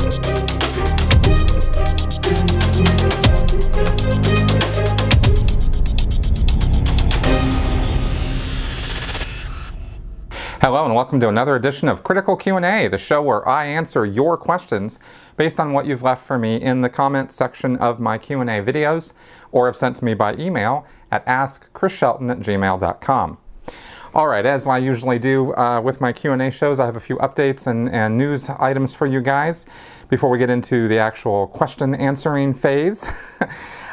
Hello and welcome to another edition of Critical Q&A, the show where I answer your questions based on what you've left for me in the comments section of my Q&A videos or have sent to me by email at askchrisshelton@gmail.com. Alright, as I usually do with my Q&A shows, I have a few updates and news items for you guys before we get into the actual question answering phase.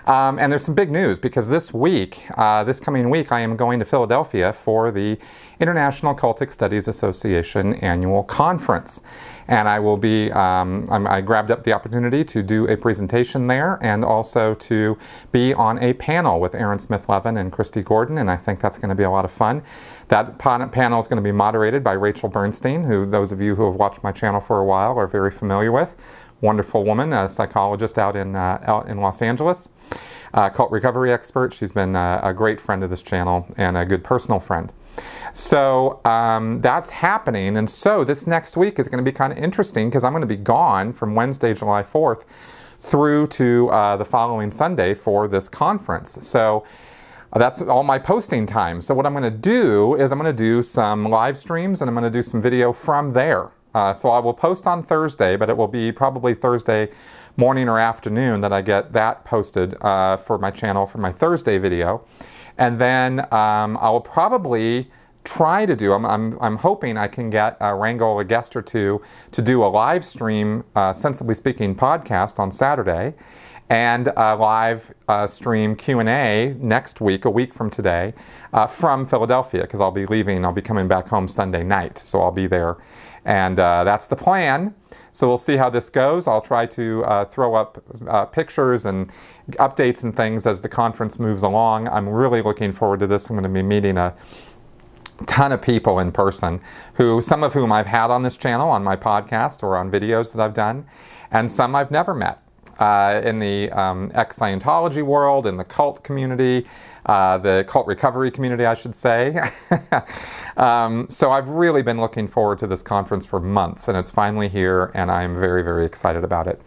And there's some big news because this coming week, I am going to Philadelphia for the International Cultic Studies Association annual conference. And I will be, I grabbed up the opportunity to do a presentation there and also to be on a panel with Aaron Smith-Levin and Christy Gordon, and I think that's going to be a lot of fun. That panel is going to be moderated by Rachel Bernstein, who those of you who have watched my channel for a while are very familiar with. Wonderful woman, a psychologist out in Los Angeles, cult recovery expert. She's been a great friend of this channel and a good personal friend. So that's happening, and so this next week is going to be kind of interesting because I'm going to be gone from Wednesday, July 4th through to the following Sunday for this conference. So that's all my posting time. So what I'm going to do is I'm going to do some live streams and I'm going to do some video from there. So I will post on Thursday, but it will be probably Thursday morning or afternoon that I get that posted for my channel for my Thursday video. And then I will probably try to do, I'm hoping I can wrangle a guest or two to do a live stream, Sensibly Speaking podcast on Saturday, and a live stream Q&A next week, a week from today, from Philadelphia, because I'll be coming back home Sunday night, so I'll be there. And that's the plan. So we'll see how this goes. I'll try to throw up pictures and updates and things as the conference moves along. I'm really looking forward to this. I'm going to be meeting a ton of people in person, some of whom I've had on this channel, on my podcast, or on videos that I've done, and some I've never met. In the ex-Scientology world, in the cult community, the cult recovery community, I should say. So I've really been looking forward to this conference for months, and it's finally here, and I'm very, very excited about it.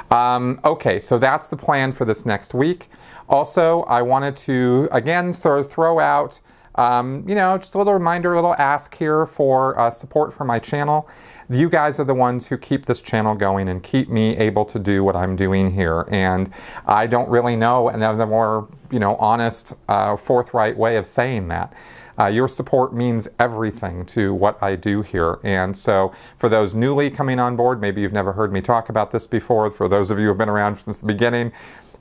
Okay, so that's the plan for this next week. Also, I wanted to, again, throw out, just a little reminder, a little ask here for support for my channel. You guys are the ones who keep this channel going and keep me able to do what I'm doing here. And I don't really know another more, honest, forthright way of saying that. Your support means everything to what I do here. And so for those newly coming on board, maybe you've never heard me talk about this before. For those of you who have been around since the beginning,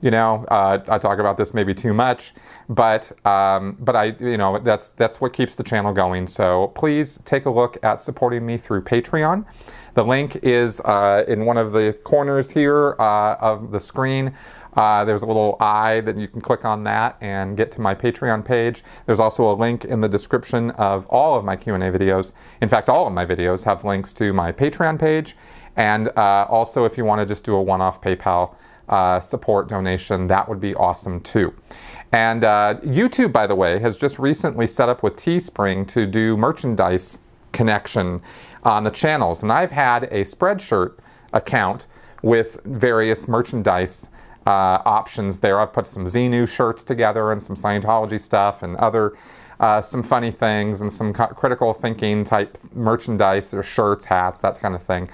I talk about this maybe too much, but that's what keeps the channel going. So please take a look at supporting me through Patreon. The link is in one of the corners here of the screen. There's a little eye that you can click on that and get to my Patreon page. There's also a link in the description of all of my Q&A videos. In fact, all of my videos have links to my Patreon page, and also if you want to just do a one-off PayPal support donation, that would be awesome too. And YouTube, by the way, has just recently set up with Teespring to do merchandise connection on the channels. And I've had a Spreadshirt account with various merchandise options there. I've put some Xenu shirts together and some Scientology stuff and other some funny things and some critical thinking type merchandise. There's shirts, hats, that kind of thing.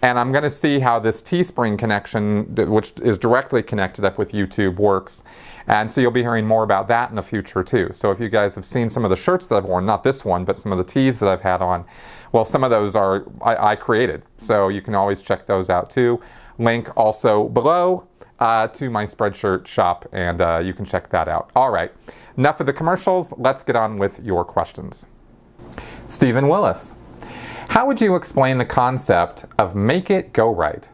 And I'm going to see how this Teespring connection, which is directly connected up with YouTube, works. And so you'll be hearing more about that in the future too. So if you guys have seen some of the shirts that I've worn, not this one, but some of the tees that I've had on, well, some of those I created. So you can always check those out too. Link also below to my Spreadshirt shop, and you can check that out. All right, enough of the commercials. Let's get on with your questions. Stephen Willis. How would you explain the concept of make it go right?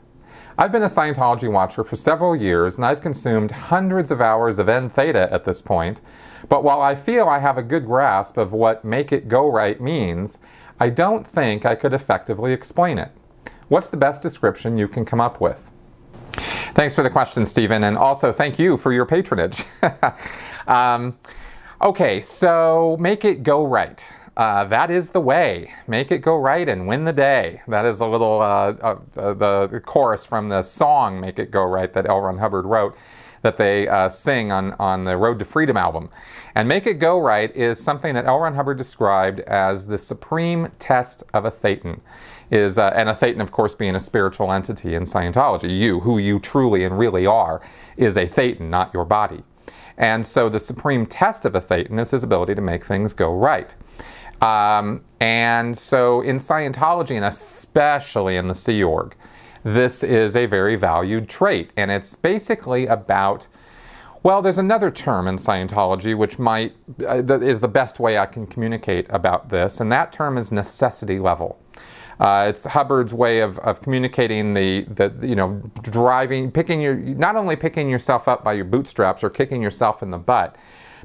I've been a Scientology watcher for several years, and I've consumed hundreds of hours of N Theta at this point, but while I feel I have a good grasp of what make it go right means, I don't think I could effectively explain it. What's the best description you can come up with? Thanks for the question, Stephen, and also thank you for your patronage. Okay, so make it go right. that is the way. Make it go right and win the day. That is a little the chorus from the song "Make It Go Right" that L. Ron Hubbard wrote, that they sing on the Road to Freedom album. And "Make It Go Right" is something that L. Ron Hubbard described as the supreme test of a thetan. And a thetan, of course, being a spiritual entity in Scientology. You, who you truly and really are, is a thetan, not your body. And so the supreme test of a thetan is his ability to make things go right. And so in Scientology, and especially in the Sea Org, this is a very valued trait. And it's basically about, well, there's another term in Scientology which is the best way I can communicate about this, and that term is necessity level. It's Hubbard's way of communicating not only picking yourself up by your bootstraps or kicking yourself in the butt,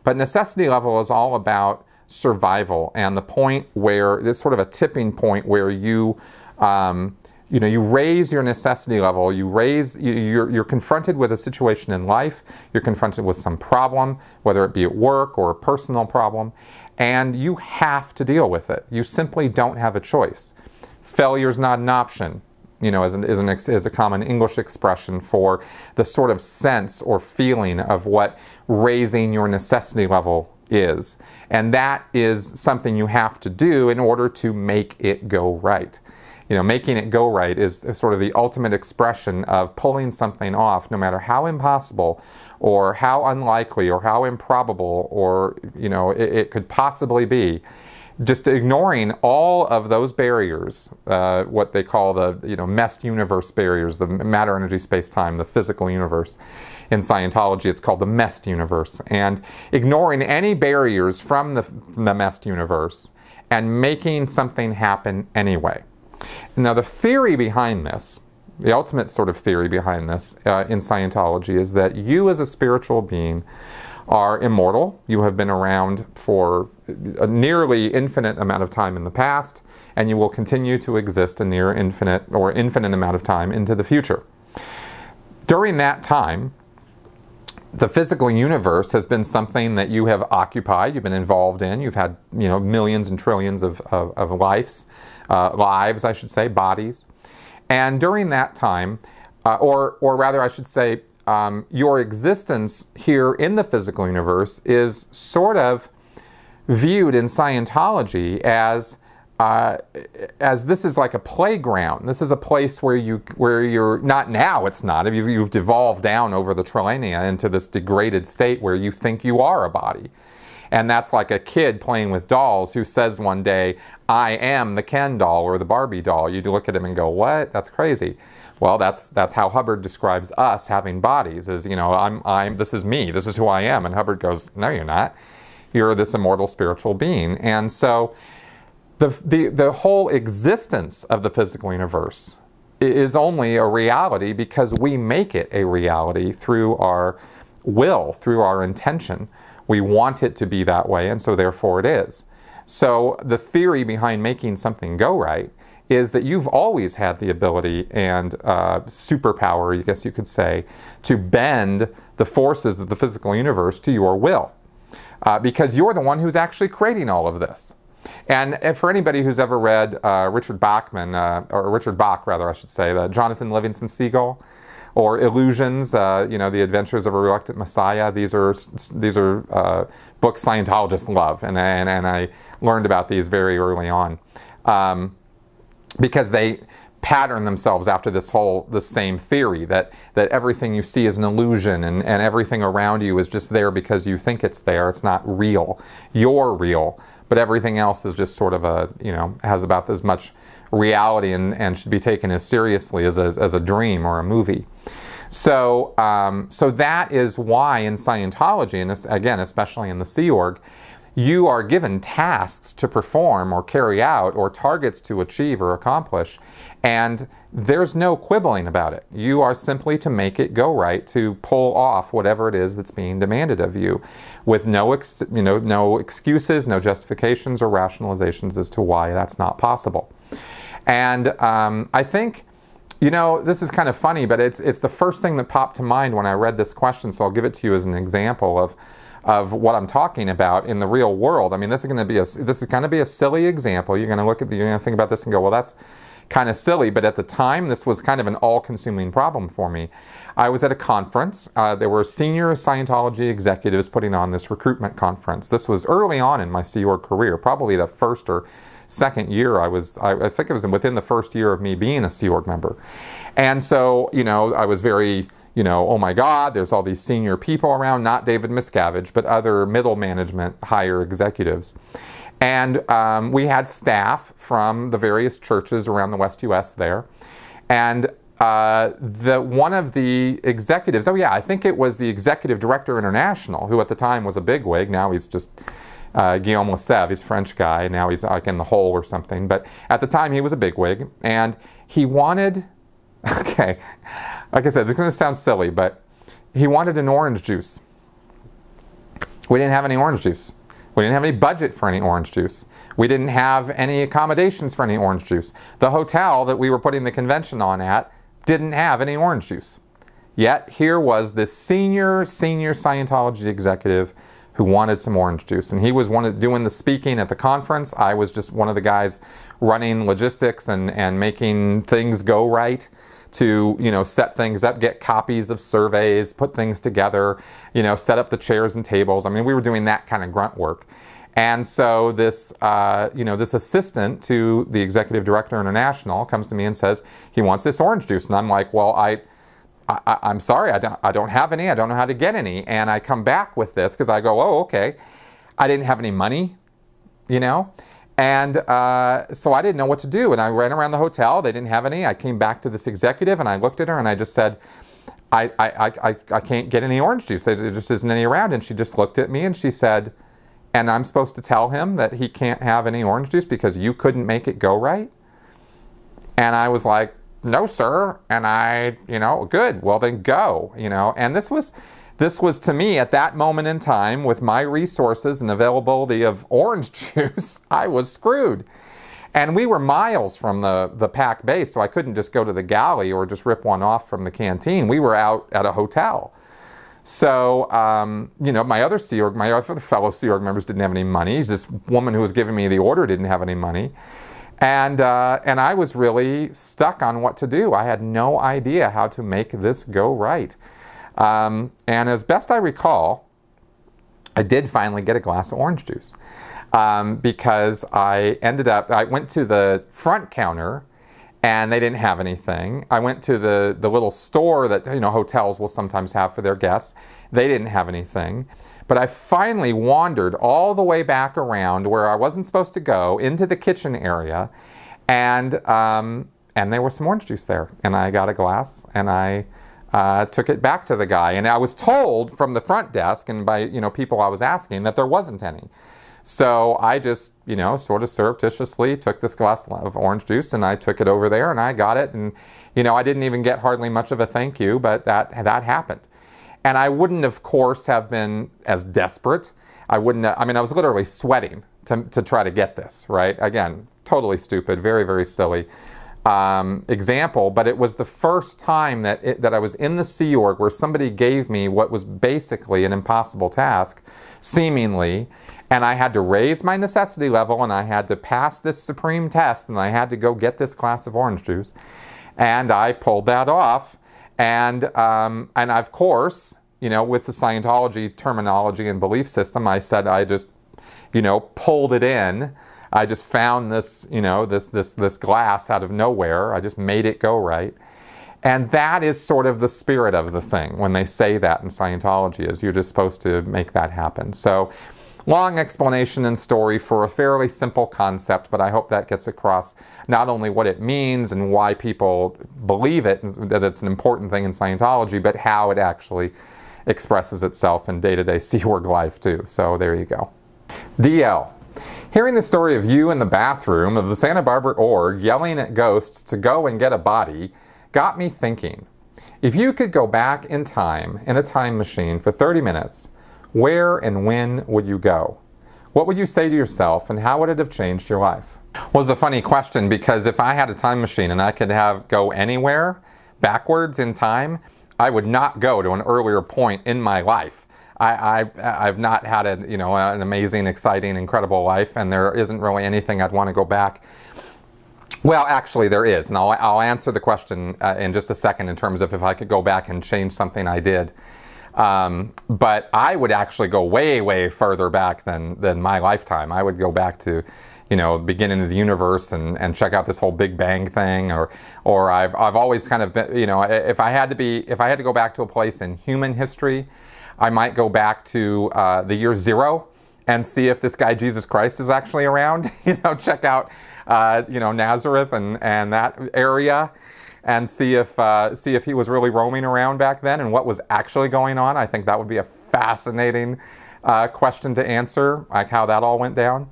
but necessity level is all about survival, and the point where there's sort of a tipping point where you raise your necessity level. You're confronted with a situation in life. You're confronted with some problem, whether it be at work or a personal problem, and you have to deal with it. You simply don't have a choice. Failure's not an option, is a common English expression for the sort of sense or feeling of what raising your necessity level is. And that is something you have to do in order to make it go right. Making it go right is sort of the ultimate expression of pulling something off, no matter how impossible or how unlikely or how improbable or it could possibly be. Just ignoring all of those barriers, what they call the messed universe barriers, the matter, energy, space, time, the physical universe. In Scientology, it's called the messed universe. And ignoring any barriers from the messed universe and making something happen anyway. Now, the theory behind this, the ultimate sort of theory behind this in Scientology, is that you as a spiritual being are immortal. You have been around for a nearly infinite amount of time in the past, and you will continue to exist a near infinite or infinite amount of time into the future. During that time, the physical universe has been something that you have occupied, you've been involved in. You've had millions and trillions of lives, I should say, bodies. And during that time, or rather I should say, your existence here in the physical universe is sort of viewed in Scientology as this is like a playground. This is a place where you're not now. It's not. You've devolved down over the trillennia into this degraded state where you think you are a body, and that's like a kid playing with dolls who says one day, "I am the Ken doll or the Barbie doll." You look at him and go, "What? That's crazy." Well, that's how Hubbard describes us having bodies. Is this is me. This is who I am. And Hubbard goes, "No, you're not. You're this immortal spiritual being." And so the whole existence of the physical universe is only a reality because we make it a reality through our will, through our intention. We want it to be that way, and so therefore it is. So the theory behind making something go right is that you've always had the ability and superpower, I guess you could say, to bend the forces of the physical universe to your will. Because you're the one who's actually creating all of this. And for anybody who's ever read Richard Bach, rather, I should say, the Jonathan Livingston Seagull, or Illusions, The Adventures of a Reluctant Messiah. These are books Scientologists love, and I learned about these very early on, because they pattern themselves after the same theory that everything you see is an illusion, and everything around you is just there because you think it's there. It's not real. You're real, but everything else is just sort of has about as much reality and should be taken as seriously as a dream or a movie. So that is why in Scientology, and again, especially in the Sea Org, you are given tasks to perform or carry out or targets to achieve or accomplish, and there's no quibbling about it. You are simply to make it go right, to pull off whatever it is that's being demanded of you, with no excuses, no justifications or rationalizations as to why that's not possible. And I think, this is kind of funny, but it's the first thing that popped to mind when I read this question, so I'll give it to you as an example of what I'm talking about in the real world. I mean, this is going to be a silly example. You're going to think about this and go, well, that's kind of silly. But at the time, this was kind of an all-consuming problem for me. I was at a conference. There were senior Scientology executives putting on this recruitment conference. This was early on in my Sea Org career, probably the first or second year. I think it was within the first year of me being a Sea Org member. And so, I was very, oh my God, there's all these senior people around, not David Miscavige, but other middle management, higher executives. And we had staff from the various churches around the West US there. And one of the executives, I think it was the executive director international, who at the time was a bigwig. Now he's just Guillaume Lessev. He's a French guy. Now he's like in the hole or something. But at the time he was a bigwig, and he wanted, okay, like I said, this is going to sound silly, but he wanted an orange juice. We didn't have any orange juice. We didn't have any budget for any orange juice. We didn't have any accommodations for any orange juice. The hotel that we were putting the convention on at didn't have any orange juice. Yet here was this senior Scientology executive who wanted some orange juice. And he was doing the speaking at the conference. I was just one of the guys running logistics and making things go right to, set things up, get copies of surveys, put things together, set up the chairs and tables. I mean, we were doing that kind of grunt work. And so this, this assistant to the executive director international comes to me and says he wants this orange juice. And I'm like, well, I'm sorry, I don't have any. I don't know how to get any. And I come back with this because I go, oh, okay. I didn't have any money, And so I didn't know what to do. And I ran around the hotel. They didn't have any. I came back to this executive and I looked at her and I just said, I can't get any orange juice. There just isn't any around. And she just looked at me and she said, and I'm supposed to tell him that he can't have any orange juice because you couldn't make it go right? And I was like, no, sir. And I, good. Well, then go, And this was to me at that moment in time, with my resources and availability of orange juice, I was screwed. And we were miles from the PAC base, so I couldn't just go to the galley or just rip one off from the canteen. We were out at a hotel. So, my other fellow Sea Org members didn't have any money. This woman who was giving me the order didn't have any money. And I was really stuck on what to do. I had no idea how to make this go right. And as best I recall, I did finally get a glass of orange juice because I went to the front counter and they didn't have anything. I went to the little store that hotels will sometimes have for their guests. They didn't have anything. But I finally wandered all the way back around where I wasn't supposed to go, into the kitchen area, and there was some orange juice there. And I got a glass and I took it back to the guy. And I was told from the front desk and by people I was asking that there wasn't any. So I just, sort of surreptitiously took this glass of orange juice and I took it over there and I got it. And, I didn't even get hardly much of a thank you, but that happened. And I wouldn't, of course, have been as desperate. I was literally sweating to try to get this, right? Again, totally stupid, very, very silly example. But it was the first time that I was in the Sea Org where somebody gave me what was basically an impossible task, seemingly. And I had to raise my necessity level and I had to pass this supreme test and I had to go get this glass of orange juice. And I pulled that off. And of course, with the Scientology terminology and belief system, I said I just, pulled it in. I just found this, this glass out of nowhere. I just made it go right. And that is sort of the spirit of the thing when they say that in Scientology, is you're just supposed to make that happen. So, long explanation and story for a fairly simple concept, but I hope that gets across not only what it means and why people believe it, that it's an important thing in Scientology, but how it actually expresses itself in day-to-day Sea Org life too. So there you go. DL. Hearing the story of you in the bathroom of the Santa Barbara org yelling at ghosts to go and get a body got me thinking. If you could go back in time in a time machine for 30 minutes, where and when would you go? What would you say to yourself and how would it have changed your life? Well, it's a funny question because if I had a time machine and I could go anywhere backwards in time, I would not go to an earlier point in my life. I've not had an amazing, exciting, incredible life, and there isn't really anything I'd want to go back. Well, actually, there is, and I'll answer the question in just a second in terms of if I could go back and change something I did. But I would actually go way, way further back than my lifetime. I would go back to, the beginning of the universe and check out this whole Big Bang thing, or I've always kind of been, if I had to go back to a place in human history, I might go back to the year 0 and see if this guy Jesus Christ is actually around. Check out Nazareth and that area, and see if he was really roaming around back then and what was actually going on. I think that would be a fascinating question to answer, like how that all went down.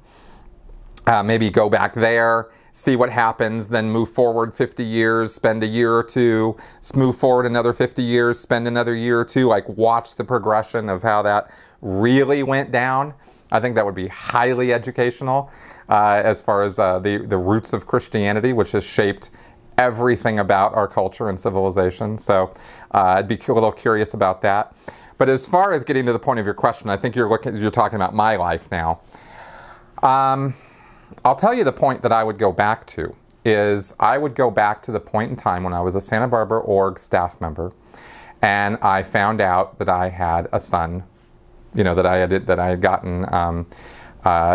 Maybe go back there, see what happens, then move forward 50 years, spend a year or two, move forward another 50 years, spend another year or two, like watch the progression of how that really went down. I think that would be highly educational as far as the roots of Christianity, which has shaped everything about our culture and civilization. So I'd be a little curious about that. But as far as getting to the point of your question, I think you're talking about my life now. I'll tell you the point that I would go back to is I would go back to the point in time when I was a Santa Barbara org staff member, and I found out that I had a son, that I had gotten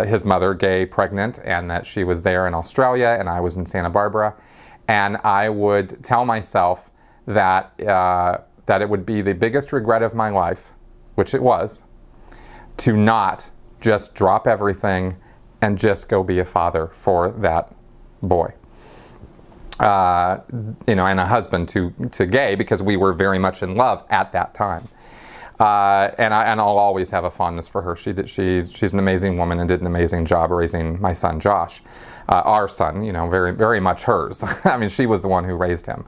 his mother gay pregnant, and that she was there in Australia and I was in Santa Barbara, and I would tell myself that it would be the biggest regret of my life, which it was, to not just drop everything and just go be a father for that boy. And a husband to Gay, because we were very much in love at that time. And I'll always have a fondness for her. She's an amazing woman and did an amazing job raising my son Josh, our son. Very very much hers. I mean, she was the one who raised him.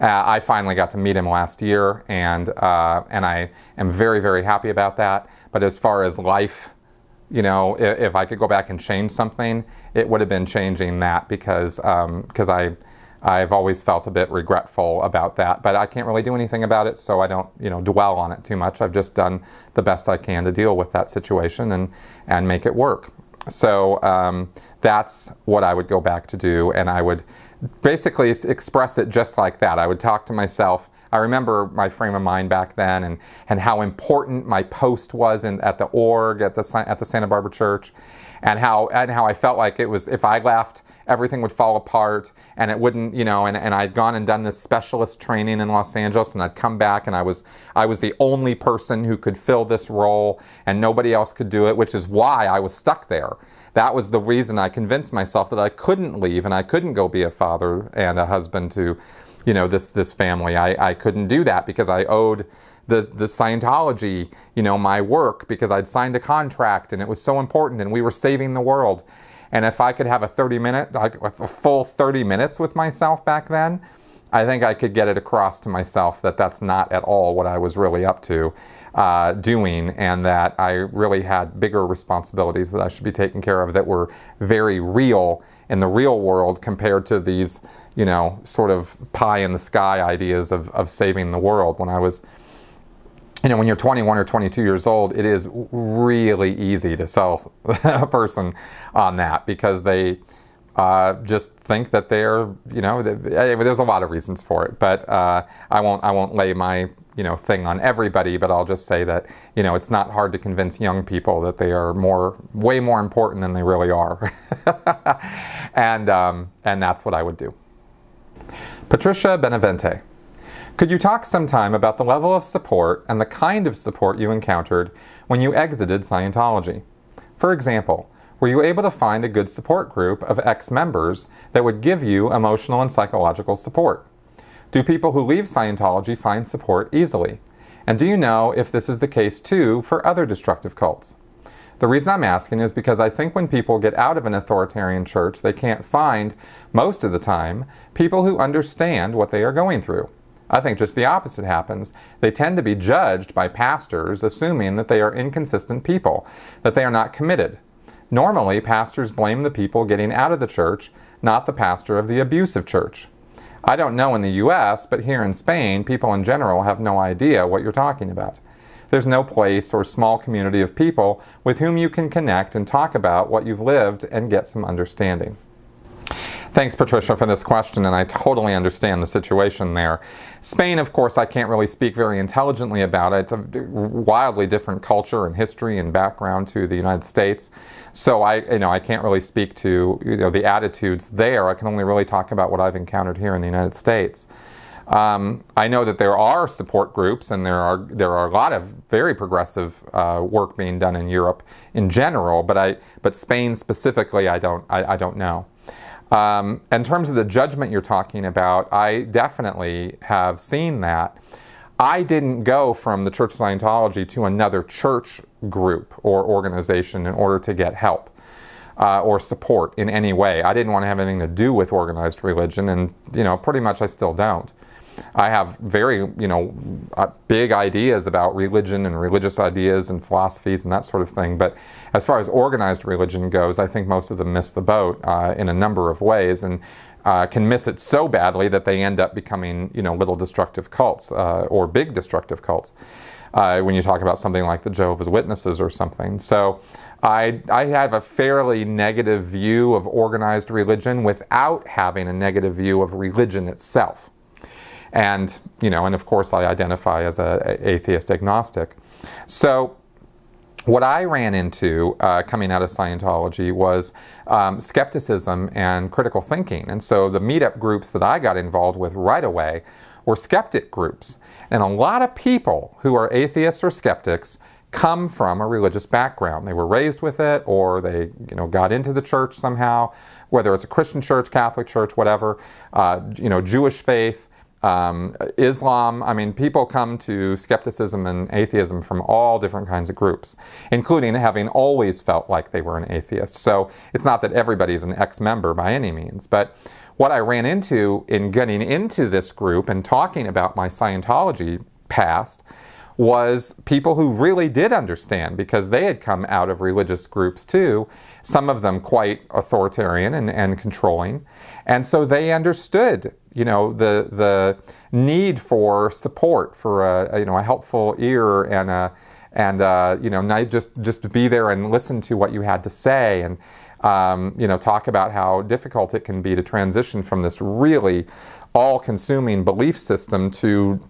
I finally got to meet him last year, and I am very very happy about that. But as far as life, if I could go back and change something, it would have been changing that, because I've always felt a bit regretful about that, but I can't really do anything about it, so I don't, dwell on it too much. I've just done the best I can to deal with that situation and make it work. So that's what I would go back to do, and I would basically express it just like that. I would talk to myself. I remember my frame of mind back then, and how important my post was at the org at the Santa Barbara church, and how I felt like it was, if I left, everything would fall apart, and it wouldn't, and I'd gone and done this specialist training in Los Angeles, and I'd come back, and I was the only person who could fill this role, and nobody else could do it, which is why I was stuck there. That was the reason I convinced myself that I couldn't leave, and I couldn't go be a father and a husband to, this family. I couldn't do that because I owed the Scientology, my work, because I'd signed a contract, and it was so important, and we were saving the world. And if I could have a full 30 minutes with myself back then, I think I could get it across to myself that that's not at all what I was really up to doing, and that I really had bigger responsibilities that I should be taking care of that were very real in the real world compared to these, sort of pie in the sky ideas of saving the world. When I was, when you're 21 or 22 years old, it is really easy to sell a person on that, because they just think that they're, there's a lot of reasons for it, but I won't lay my, thing on everybody, but I'll just say that, it's not hard to convince young people that they are way more important than they really are. And that's what I would do. Patricia Benavente. Could you talk sometime about the level of support and the kind of support you encountered when you exited Scientology? For example, were you able to find a good support group of ex-members that would give you emotional and psychological support? Do people who leave Scientology find support easily? And do you know if this is the case too for other destructive cults? The reason I'm asking is because I think when people get out of an authoritarian church, they can't find, most of the time, people who understand what they are going through. I think just the opposite happens. They tend to be judged by pastors, assuming that they are inconsistent people, that they are not committed. Normally, pastors blame the people getting out of the church, not the pastor of the abusive church. I don't know in the US, but here in Spain, people in general have no idea what you're talking about. there's no place or small community of people with whom you can connect and talk about what you've lived and get some understanding. Thanks, Patricia, for this question, and I totally understand the situation there. Spain, of course, I can't really speak very intelligently about it. It's a wildly different culture and history and background to the United States. So I can't really speak to the attitudes there. I can only really talk about what I've encountered here in the United States. I know that there are support groups, and there are a lot of very progressive work being done in Europe in general, but Spain specifically, I don't know. In terms of the judgment you're talking about, I definitely have seen that. I didn't go from the Church of Scientology to another church group or organization in order to get help or support in any way. I didn't want to have anything to do with organized religion, and pretty much I still don't. I have very, big ideas about religion and religious ideas and philosophies and that sort of thing. But as far as organized religion goes, I think most of them miss the boat in a number of ways, and can miss it so badly that they end up becoming, little destructive cults or big destructive cults. When you talk about something like the Jehovah's Witnesses or something. So I have a fairly negative view of organized religion without having a negative view of religion itself. And, and of course I identify as an atheist agnostic. So what I ran into coming out of Scientology was skepticism and critical thinking. And so the meetup groups that I got involved with right away were skeptic groups. And a lot of people who are atheists or skeptics come from a religious background. They were raised with it, or they got into the church somehow, whether it's a Christian church, Catholic church, whatever, Jewish faith, Islam. I mean, people come to skepticism and atheism from all different kinds of groups, including having always felt like they were an atheist. So it's not that everybody's an ex-member by any means, but what I ran into in getting into this group and talking about my Scientology past was people who really did understand, because they had come out of religious groups too, some of them quite authoritarian and controlling. And so they understood, the need for support, for a helpful ear and not just to be there and listen to what you had to say, and talk about how difficult it can be to transition from this really all-consuming belief system to,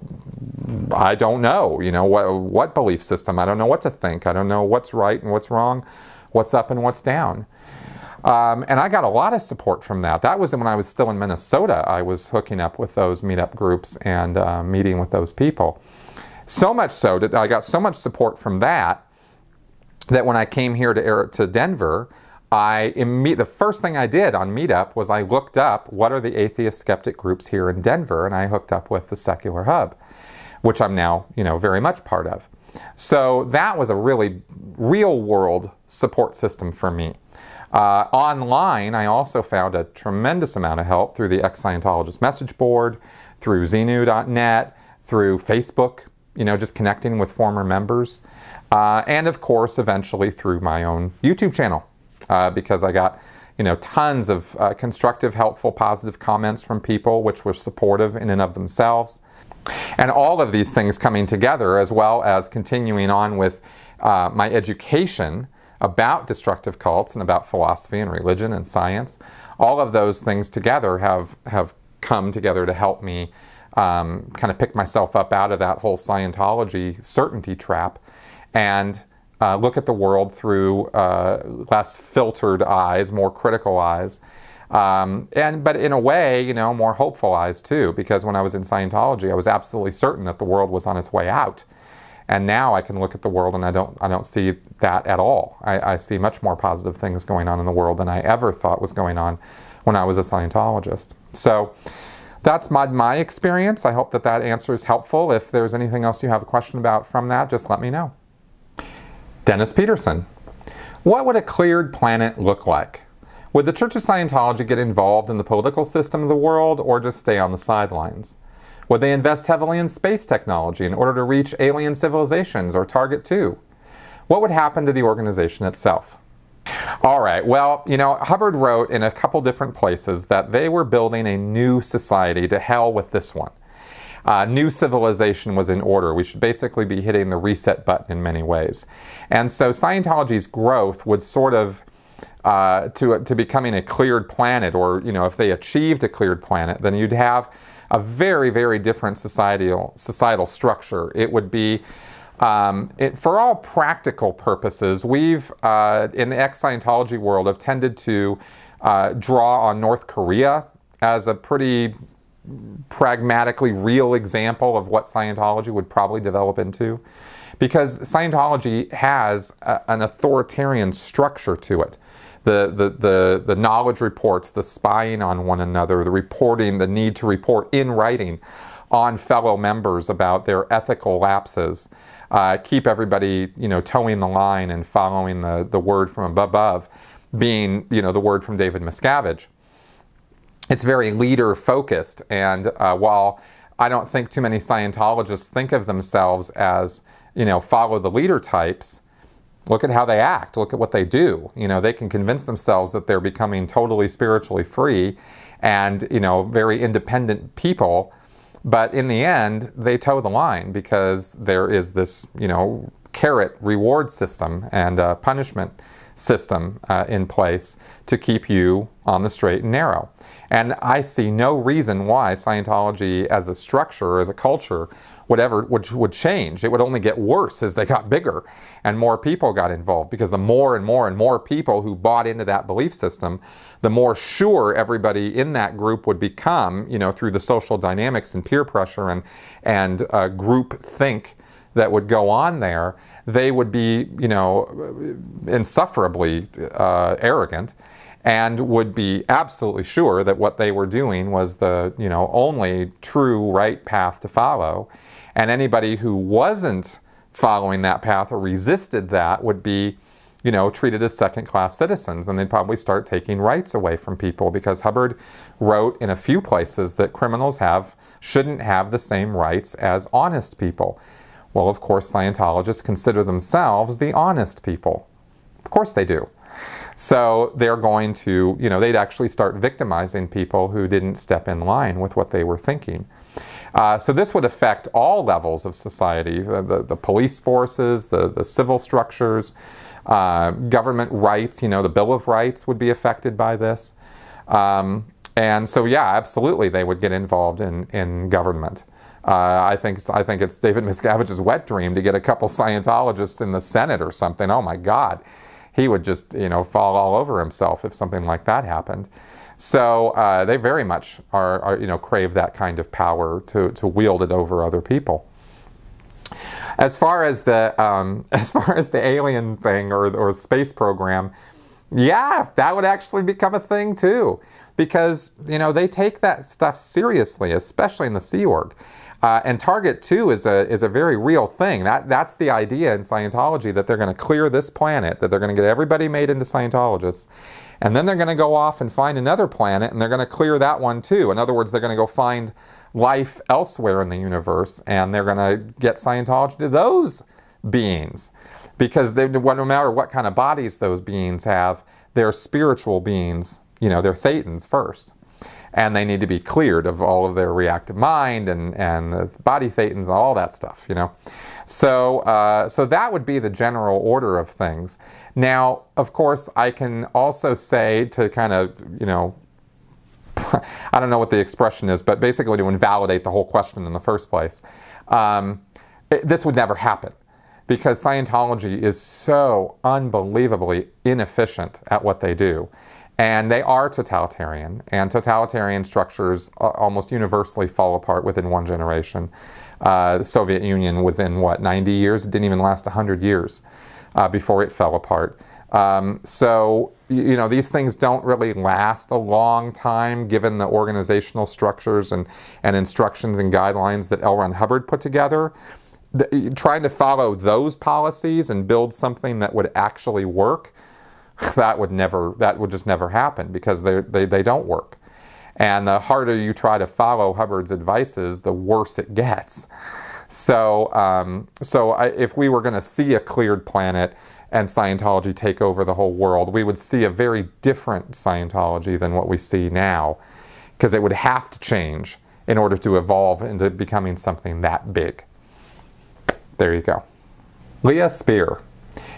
I don't know, what belief system. I don't know what to think. I don't know what's right and what's wrong, what's up and what's down. And I got a lot of support from that. That was when I was still in Minnesota. I was hooking up with those meetup groups and meeting with those people. So much so that I got so much support from that when I came here to Denver, the first thing I did on Meetup was I looked up what are the atheist skeptic groups here in Denver, and I hooked up with the Secular Hub, which I'm now, very much part of. So that was a really real world support system for me. Online, I also found a tremendous amount of help through the ex-Scientologist message board, through Xenu.net, through Facebook, just connecting with former members, and of course, eventually through my own YouTube channel, because I got, tons of constructive, helpful, positive comments from people which were supportive in and of themselves. And all of these things coming together, as well as continuing on with my education about destructive cults and about philosophy and religion and science, all of those things together have come together to help me kind of pick myself up out of that whole Scientology certainty trap and look at the world through less filtered eyes, more critical eyes, but in a way, more hopeful eyes too, because when I was in Scientology, I was absolutely certain that the world was on its way out. And now I can look at the world and I don't see that at all. I see much more positive things going on in the world than I ever thought was going on when I was a Scientologist. So that's my experience. I hope that answer is helpful. If there's anything else you have a question about from that, just let me know. Dennis Peterson. What would a cleared planet look like? Would the Church of Scientology get involved in the political system of the world, or just stay on the sidelines? Would they invest heavily in space technology in order to reach alien civilizations or Target 2? What would happen to the organization itself? All right, well, Hubbard wrote in a couple different places that they were building a new society. To hell with this one. New civilization was in order. We should basically be hitting the reset button in many ways. And so Scientology's growth would sort of, to becoming a cleared planet, or, you know, if they achieved a cleared planet, then you'd have a very, very different societal structure. It would be, for all practical purposes, we've, in the ex-Scientology world, have tended to draw on North Korea as a pretty pragmatically real example of what Scientology would probably develop into, because Scientology has an authoritarian structure to it. The knowledge reports, the spying on one another, the reporting, the need to report in writing on fellow members about their ethical lapses, keep everybody, you know, towing the line and following the word from above, being, you know, the word from David Miscavige. It's very leader-focused, and while I don't think too many Scientologists think of themselves as, you know, follow the leader types, look at how they act, look at what they do. You know, they can convince themselves that they're becoming totally spiritually free and, you know, very independent people, but in the end, they toe the line because there is this, you know, carrot reward system and punishment system in place to keep you on the straight and narrow. And I see no reason why Scientology as a structure, as a culture, would change. It would only get worse as they got bigger and more people got involved, because the more and more and more people who bought into that belief system, the more sure everybody in that group would become, you know, through the social dynamics and peer pressure and group think that would go on there. They would be, you know, insufferably arrogant, and would be absolutely sure that what they were doing was the, you know, only true right path to follow. And anybody who wasn't following that path or resisted that would be, you know, treated as second-class citizens, and they'd probably start taking rights away from people, because Hubbard wrote in a few places that criminals shouldn't have the same rights as honest people. Well, of course, Scientologists consider themselves the honest people. Of course they do. So they're going to, you know, they'd actually start victimizing people who didn't step in line with what they were thinking. So this would affect all levels of society, the police forces, the civil structures, government rights, you know, the Bill of Rights would be affected by this. And so, yeah, absolutely, they would get involved in government. I think it's David Miscavige's wet dream to get a couple Scientologists in the Senate or something. Oh my God. He would just, you know, fall all over himself if something like that happened. So they very much are, you know, crave that kind of power to wield it over other people. As far as the alien thing or space program, yeah, that would actually become a thing too, because, you know, they take that stuff seriously, especially in the Sea Org. And Target 2 is a very real thing. That's the idea in Scientology, that they're going to clear this planet, that they're going to get everybody made into Scientologists, and then they're going to go off and find another planet, and they're going to clear that one too. In other words, they're going to go find life elsewhere in the universe, and they're going to get Scientology to those beings, because no matter what kind of bodies those beings have, they're spiritual beings. You know, they're Thetans first. And they need to be cleared of all of their reactive mind and the body Thetans and all that stuff, you know. So, so that would be the general order of things. Now, of course, I can also say, to kind of, you know, I don't know what the expression is, but basically to invalidate the whole question in the first place, this would never happen, because Scientology is so unbelievably inefficient at what they do. And they are totalitarian, and totalitarian structures almost universally fall apart within one generation. The Soviet Union, within, 90 years? It didn't even last 100 years before it fell apart. So, you know, these things don't really last a long time, given the organizational structures and instructions and guidelines that L. Ron Hubbard put together. Trying to follow those policies and build something that would actually work, that would just never happen, because they don't work. And the harder you try to follow Hubbard's advices, the worse it gets. So, if we were going to see a cleared planet and Scientology take over the whole world, we would see a very different Scientology than what we see now, because it would have to change in order to evolve into becoming something that big. There you go. Leah Spear.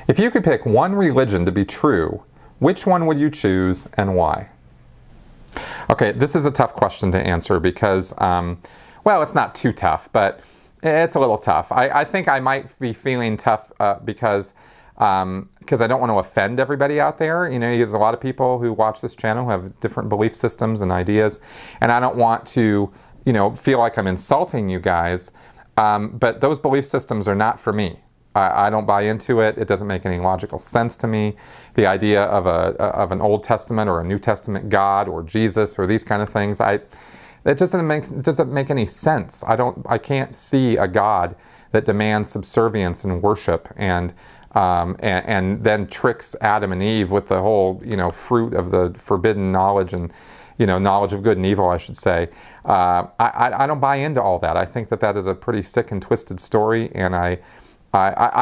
If you could pick one religion to be true, which one would you choose and why? Okay, this is a tough question to answer because, well, it's not too tough, but it's a little tough. I think I might be feeling tough because I don't want to offend everybody out there. You know, there's a lot of people who watch this channel who have different belief systems and ideas, and I don't want to, you know, feel like I'm insulting you guys, but those belief systems are not for me. I don't buy into it. It doesn't make any logical sense to me. The idea of an Old Testament or a New Testament God or Jesus or these kind of things, it doesn't make any sense. I can't see a God that demands subservience and worship and then tricks Adam and Eve with the whole, you know, fruit of the forbidden knowledge and, you know, knowledge of good and evil, I should say. I don't buy into all that. I think that is a pretty sick and twisted story, and I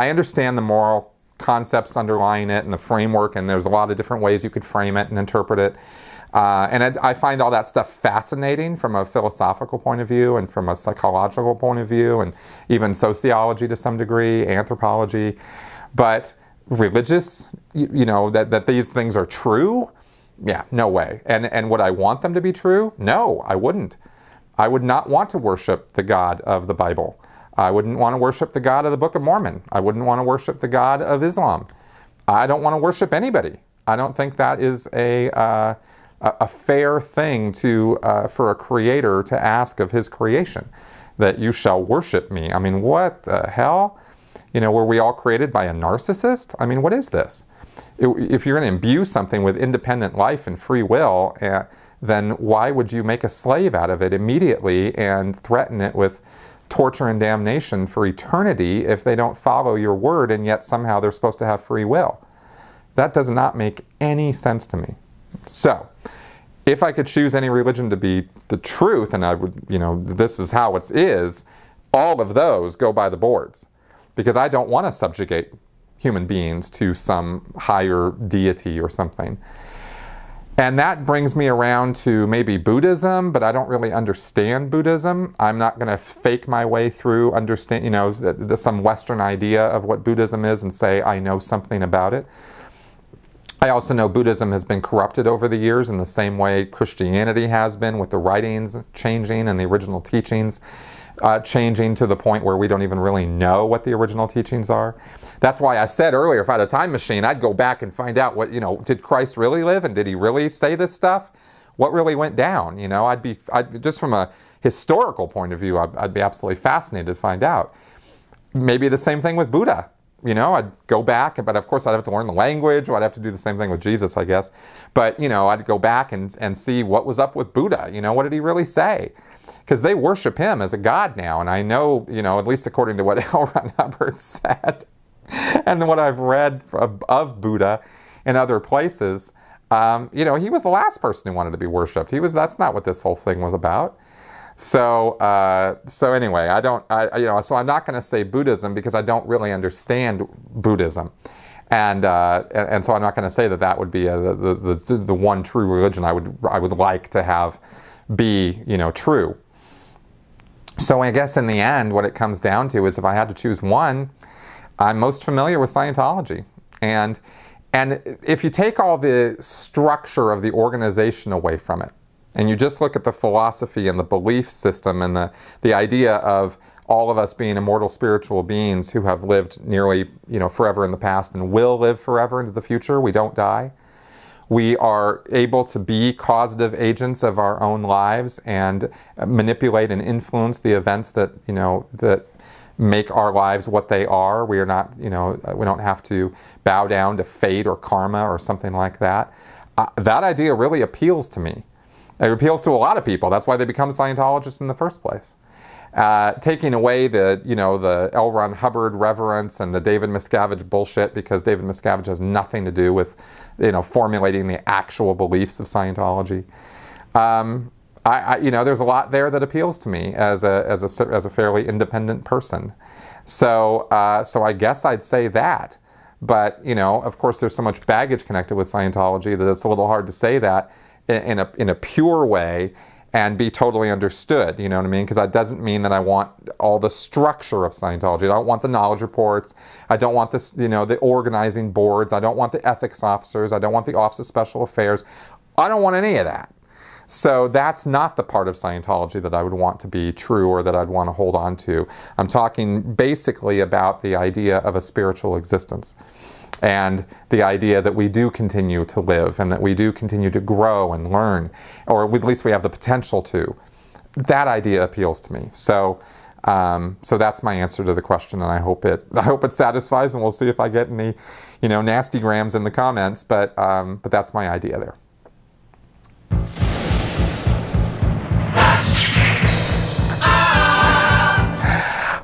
understand the moral concepts underlying it and the framework, and there's a lot of different ways you could frame it and interpret it. And I find all that stuff fascinating from a philosophical point of view and from a psychological point of view and even sociology to some degree, anthropology. But religious, you know, that these things are true? Yeah, no way. And would I want them to be true? No, I wouldn't. I would not want to worship the God of the Bible. I wouldn't want to worship the God of the Book of Mormon. I wouldn't want to worship the God of Islam. I don't want to worship anybody. I don't think that is a fair thing for a creator to ask of his creation, that you shall worship me. I mean, what the hell? You know, were we all created by a narcissist? I mean, what is this? If you're going to imbue something with independent life and free will, then why would you make a slave out of it immediately and threaten it with torture and damnation for eternity if they don't follow your word, and yet somehow they're supposed to have free will? That does not make any sense to me. So, if I could choose any religion to be the truth, and I would, you know, this is how it is, all of those go by the boards. Because I don't want to subjugate human beings to some higher deity or something. And that brings me around to maybe Buddhism, but I don't really understand Buddhism. I'm not going to fake my way through some Western idea of what Buddhism is and say I know something about it. I also know Buddhism has been corrupted over the years in the same way Christianity has been, with the writings changing and the original teachings changing to the point where we don't even really know what the original teachings are. That's why I said earlier, if I had a time machine, I'd go back and find out what, you know, did Christ really live, and did he really say this stuff? What really went down? You know, I'd just from a historical point of view, I'd be absolutely fascinated to find out. Maybe the same thing with Buddha. You know, I'd go back, but of course I'd have to learn the language, or I'd have to do the same thing with Jesus, I guess. But, you know, I'd go back and see what was up with Buddha. You know, what did he really say? Because they worship him as a god now, and I know, you know, at least according to what L. Ron Hubbard said, and what I've read of Buddha in other places, you know, he was the last person who wanted to be worshipped. That's not what this whole thing was about. So anyway, so I'm not going to say Buddhism because I don't really understand Buddhism, and so I'm not going to say that would be the one true religion I would like to have be, you know, true. So I guess in the end, what it comes down to is if I had to choose one, I'm most familiar with Scientology, and if you take all the structure of the organization away from it, and you just look at the philosophy and the belief system and the idea of all of us being immortal spiritual beings who have lived nearly, you know, forever in the past and will live forever into the future. We don't die. We are able to be causative agents of our own lives and manipulate and influence the events that, you know, that make our lives what they are. We are not, you know, we don't have to bow down to fate or karma or something like that. That idea really appeals to me. It appeals to a lot of people. That's why they become Scientologists in the first place. Taking away the L. Ron Hubbard reverence and the David Miscavige bullshit, because David Miscavige has nothing to do with, you know, formulating the actual beliefs of Scientology. There's a lot there that appeals to me as a fairly independent person. So I guess I'd say that. But, you know, of course, there's so much baggage connected with Scientology that it's a little hard to say that in a pure way and be totally understood, you know what I mean? Because that doesn't mean that I want all the structure of Scientology. I don't want the knowledge reports. I don't want this, you know, the organizing boards. I don't want the ethics officers. I don't want the Office of Special Affairs. I don't want any of that. So that's not the part of Scientology that I would want to be true or that I'd want to hold on to. I'm talking basically about the idea of a spiritual existence and the idea that we do continue to live and that we do continue to grow and learn, or at least we have the potential to. That idea appeals to me. So that's my answer to the question, and I hope it satisfies, and we'll see if I get any, you know, nasty grams in the comments, but that's my idea there.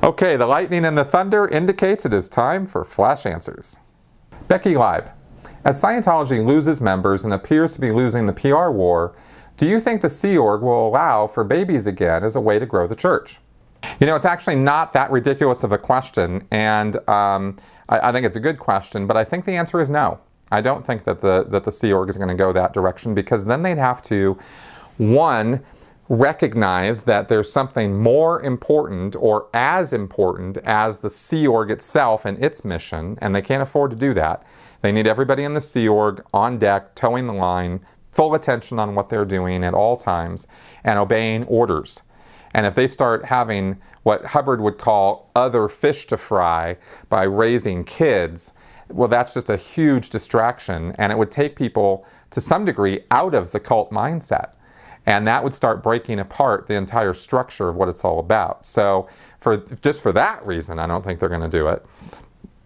Okay, the lightning and the thunder indicates it is time for Flash Answers. Becky Leib, as Scientology loses members and appears to be losing the PR war, do you think the Sea Org will allow for babies again as a way to grow the church? You know, it's actually not that ridiculous of a question, and I think it's a good question, but I think the answer is no. I don't think that the Sea Org is going to go that direction, because then they'd have to, one, recognize that there's something more important or as important as the Sea Org itself and its mission, and they can't afford to do that. They need everybody in the Sea Org on deck, towing the line, full attention on what they're doing at all times, and obeying orders. And if they start having what Hubbard would call other fish to fry by raising kids, well, that's just a huge distraction, and it would take people to some degree out of the cult mindset. And that would start breaking apart the entire structure of what it's all about. So just for that reason, I don't think they're going to do it.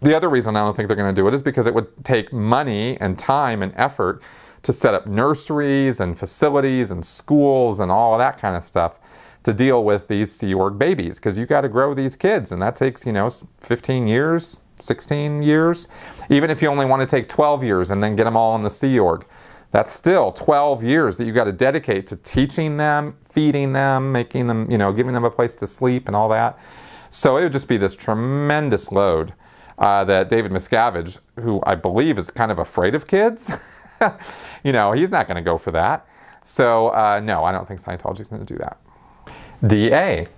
The other reason I don't think they're going to do it is because it would take money and time and effort to set up nurseries and facilities and schools and all of that kind of stuff to deal with these Sea Org babies, because you got to grow these kids, and that takes, you know, 15 years, 16 years. Even if you only want to take 12 years and then get them all in the Sea Org, that's still 12 years that you got to dedicate to teaching them, feeding them, making them, you know, giving them a place to sleep and all that. So it would just be this tremendous load that David Miscavige, who I believe is kind of afraid of kids, you know, he's not going to go for that. So no, I don't think Scientology is going to do that. DA,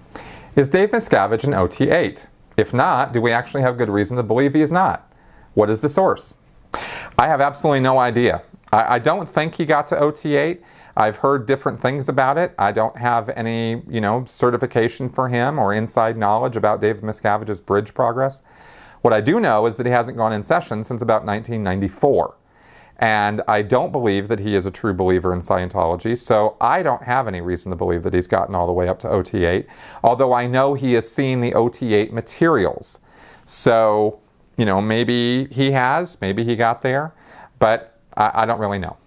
is Dave Miscavige an OT8? If not, do we actually have good reason to believe he is not? What is the source? I have absolutely no idea. I don't think he got to OT8. I've heard different things about it. I don't have any, you know, certification for him or inside knowledge about David Miscavige's bridge progress. What I do know is that he hasn't gone in session since about 1994. And I don't believe that he is a true believer in Scientology, so I don't have any reason to believe that he's gotten all the way up to OT8, although I know he has seen the OT8 materials. So, you know, maybe he has, maybe he got there, but I don't really know.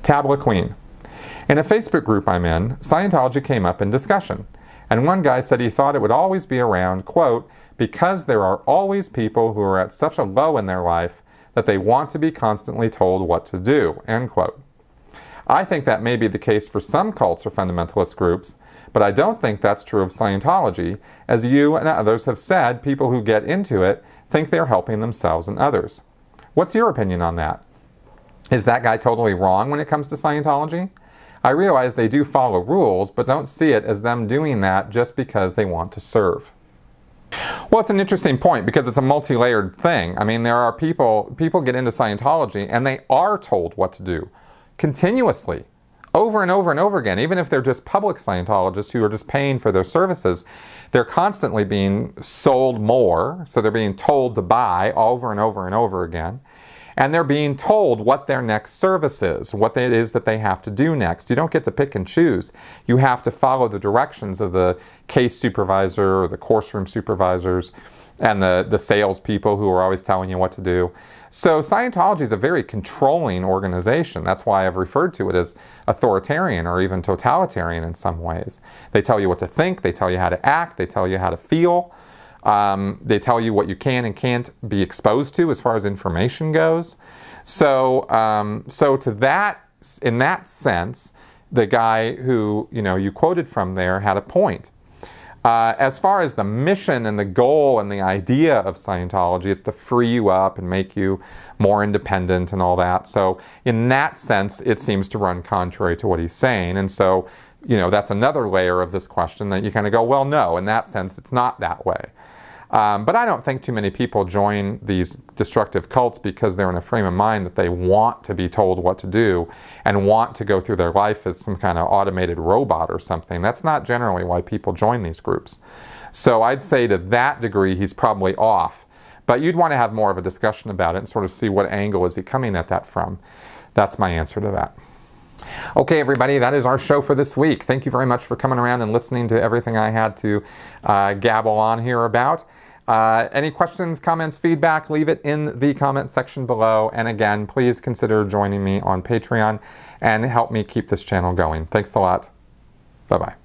Tabla Queen. In a Facebook group I'm in, Scientology came up in discussion, and one guy said he thought it would always be around, quote, because there are always people who are at such a low in their life that they want to be constantly told what to do, end quote. I think that may be the case for some cults or fundamentalist groups, but I don't think that's true of Scientology. As you and others have said, people who get into it think they're helping themselves and others. What's your opinion on that? Is that guy totally wrong when it comes to Scientology? I realize they do follow rules, but don't see it as them doing that just because they want to serve. Well, it's an interesting point because it's a multi-layered thing. I mean, there are people get into Scientology and they are told what to do continuously, over and over and over again. Even if they're just public Scientologists who are just paying for their services, they're constantly being sold more, so they're being told to buy over and over and over again. And they're being told what their next service is, what it is that they have to do next. You don't get to pick and choose. You have to follow the directions of the case supervisor or the course room supervisors and the salespeople who are always telling you what to do. So Scientology is a very controlling organization. That's why I've referred to it as authoritarian or even totalitarian in some ways. They tell you what to think, they tell you how to act, they tell you how to feel. They tell you what you can and can't be exposed to as far as information goes. So to that, in that sense, the guy who you quoted from there had a point. As far as the mission and the goal and the idea of Scientology, it's to free you up and make you more independent and all that. So in that sense, it seems to run contrary to what he's saying. And so you know, that's another layer of this question that you kind of go, well, no, in that sense, it's not that way. But I don't think too many people join these destructive cults because they're in a frame of mind that they want to be told what to do and want to go through their life as some kind of automated robot or something. That's not generally why people join these groups. So I'd say to that degree, he's probably off. But you'd want to have more of a discussion about it and sort of see what angle is he coming at that from. That's my answer to that. Okay, everybody, that is our show for this week. Thank you very much for coming around and listening to everything I had to gabble on here about. Any questions, comments, feedback, leave it in the comment section below. And again, please consider joining me on Patreon and help me keep this channel going. Thanks a lot. Bye-bye.